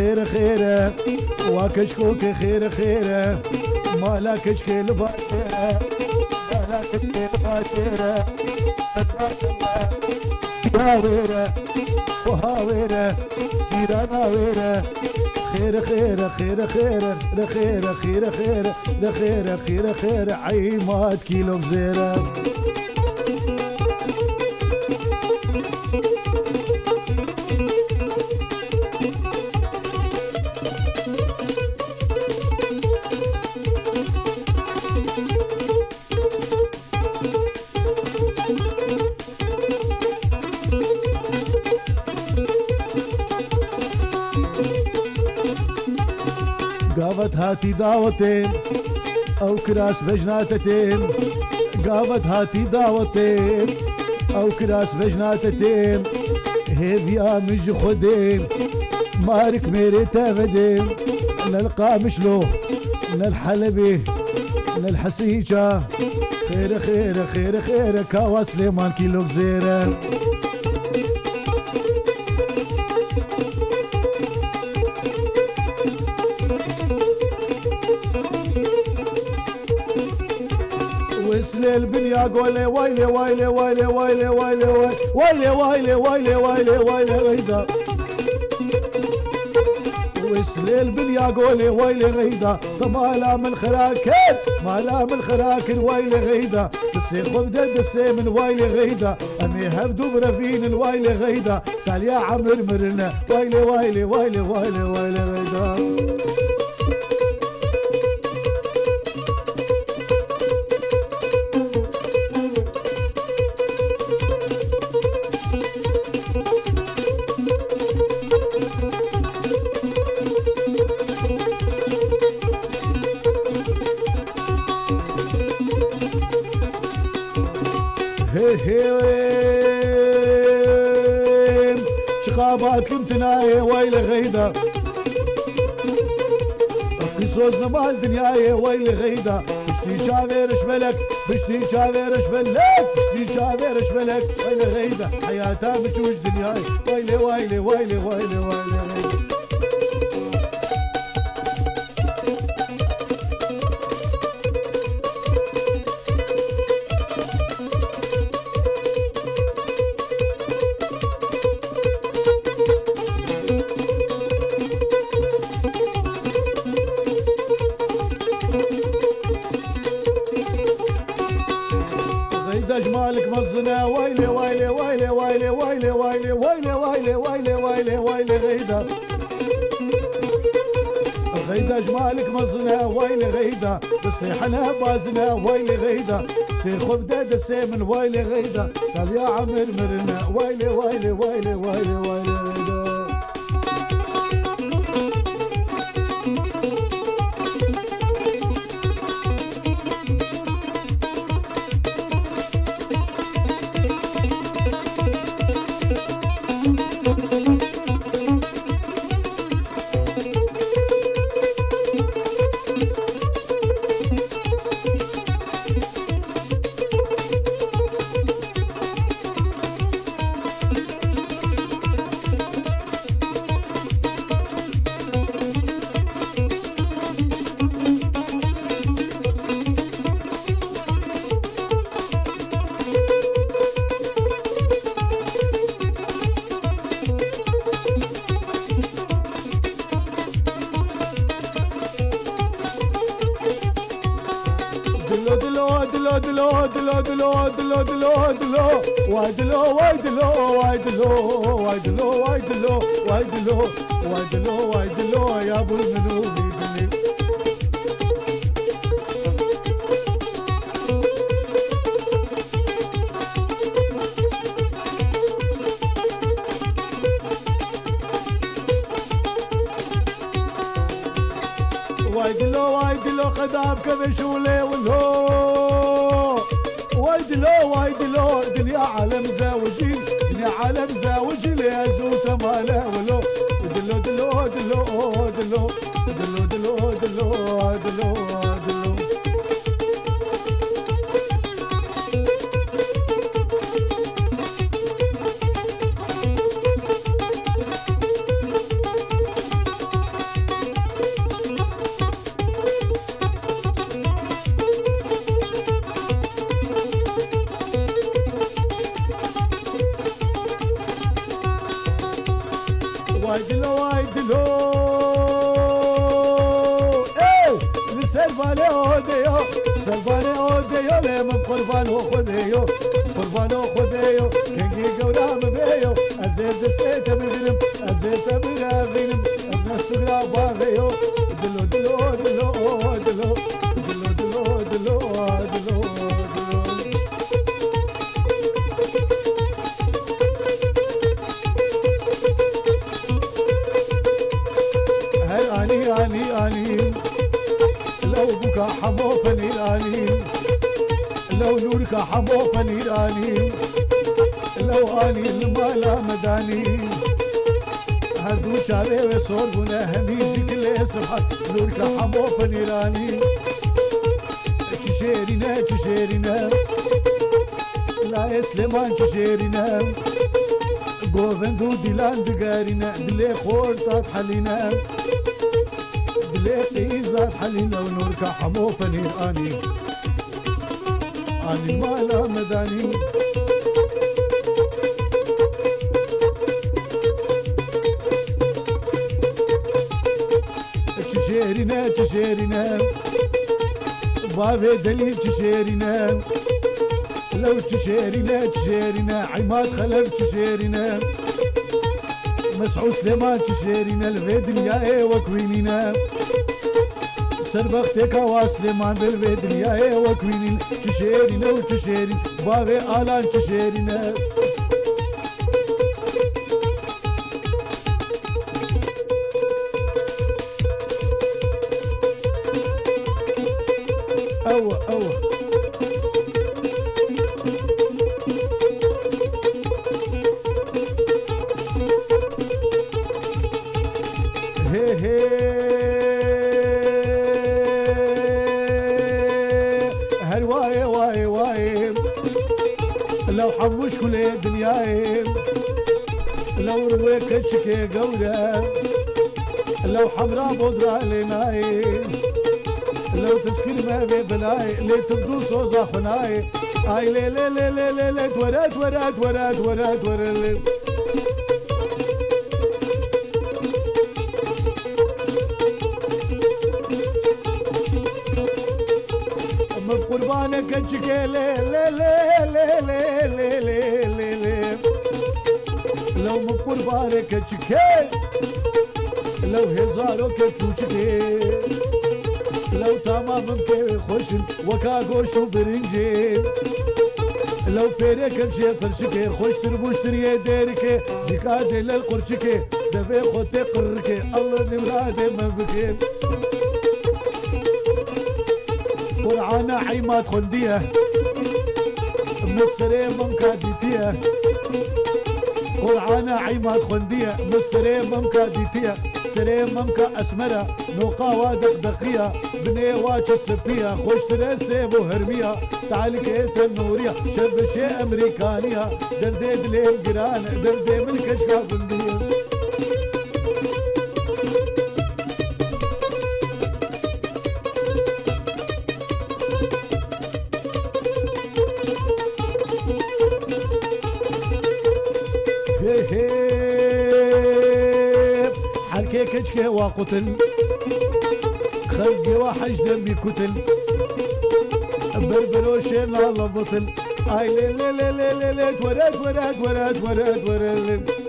خير خير وكشكوك خير خير ما لا كشكي الباشرة ما لا كشكي الباشرة هاويرة وهاويرة جيرانا ويرة خير خير خير خير خير خير خير خير خير خير عيمات كيلو بزيرة قابت هاتي دعوتين او كراس بجناتتين قابت هاتي دعوتين او كراس بجناتتين هذيا مج خدين مارك ميري تافدين نلقى مشلو نالحلبي نالحسيجة خير خير خير خير كاوا سليمان كيلو بزيرة وسلي البنيا قولي ويلي ويلي ويلي ويلي ويلي ويلي ويلي ويلي ويلي ويلي غيدا وسلي البنيا قولي ويلي غيدا طمالا من خراكن مالا من خراكن ويلي غيدا دسي خبدة دسي من ويلي غيدا امي هبدو برفين الويلي غيدا قال يا عمر مرنا ويلي ويلي ويلي ويلي ويلي غيدا هيم شقابات كمتناية ويلي غيدا قصوصنا مال دنياية ويلي غيدا بشتي شافير شملك بشتي شافير شملك بشتي شافير شملك ويلي غيدا حياتها بتشوش دنياي ويلي ويلي ويلي ويلي ويلي غيدا جمالك مزنا ويلي ويلي ويلي ويلي ويلي ويلي ويلي ويلي ويلي ويلي ويلي غيدا غيدا جمالك مزنا ويلي غيدا بصيحنا بازنا ويلي غيدا سي خبدة دسي من ويلي غيدا قال يا عمر مرنا ويلي ويلي ويلي ويلي ويلي غيدا وايدلو يا ابو المنوبي دلي وايدلو خداب كبشولي ولو وايدلو دنيا عالم زاوجي دنيا عالم زاوجي لي ازوته ماله ولو دلو دلو دلو دلو دلو دلو دلو دلو دلو سربانه اوديو لم قربانو خديو قربانو خديو كنجي قولام بيو ازيد السيت بغنم ازيد بغنم الناس تقرا باغيو دلو دلو دلو دلو دلو دلو دلو هل اني لو بكى حمو فنيراني لو نورك حمو فنيراني لو اني المالا مداني هردو شاري وصور بنا هميجي كل صبحك نورك حمو فنيراني تشيرنا تشيرنا لا اسلمان تشيرنا قوفندو ديلان دقارنا دلي خورتات حلينا دلي قيزات حلينا ونورك حمو فنيراني اني مالا مداني تشيرنا تشيرنا بابي دليل تشيرنا لو تشيرنا تشيرنا عماد خلف تشيرنا مسعود سليمان تشيرنا الفيدنيا وكوينينا سربختك واسليمان بالفيدنيا وكوينين تشيرنا وتشيرين بابي آلان تشيرنا أوه أوه هي هي هالواي واي واي لو حموش كل دنياي لو رويك تشكي قولة لو حمراء بودرة لناي لو تسكن ما ببلاي لي تبدو صوزا خناي اي لي لي لي لي لي لي ورات ورات ورات ورات ورات من قربانك تشكي لي لي لي لي لي لي لي لي لو من قربانك تشكي لو هزارك تشكي لو تمام ممكن خوشن وكا گوش و برنجي لو فيرك الشي فرشكي خوش تربوشتري ديرك ديكاد للقرشكي دبي خوتي قركي الله نمرادي مبكي قرعانا عيمات خنديه مصري ممكاديتيه قرعانا عيمات خنديه مصري ممكاديتيه سري ممكا اسمرة نوقاوة دقدقية بني واج السبية خوش ترسي وهرمية تعال كيت النورية شب شي امريكانية دردي دليل قران دردي من كشكا بندية حركي كشكي وقتل خلقي وحش دمي كتل بربروشين الله بطل اي لي لي لي لي لي ورد ورد ورد ورد ورد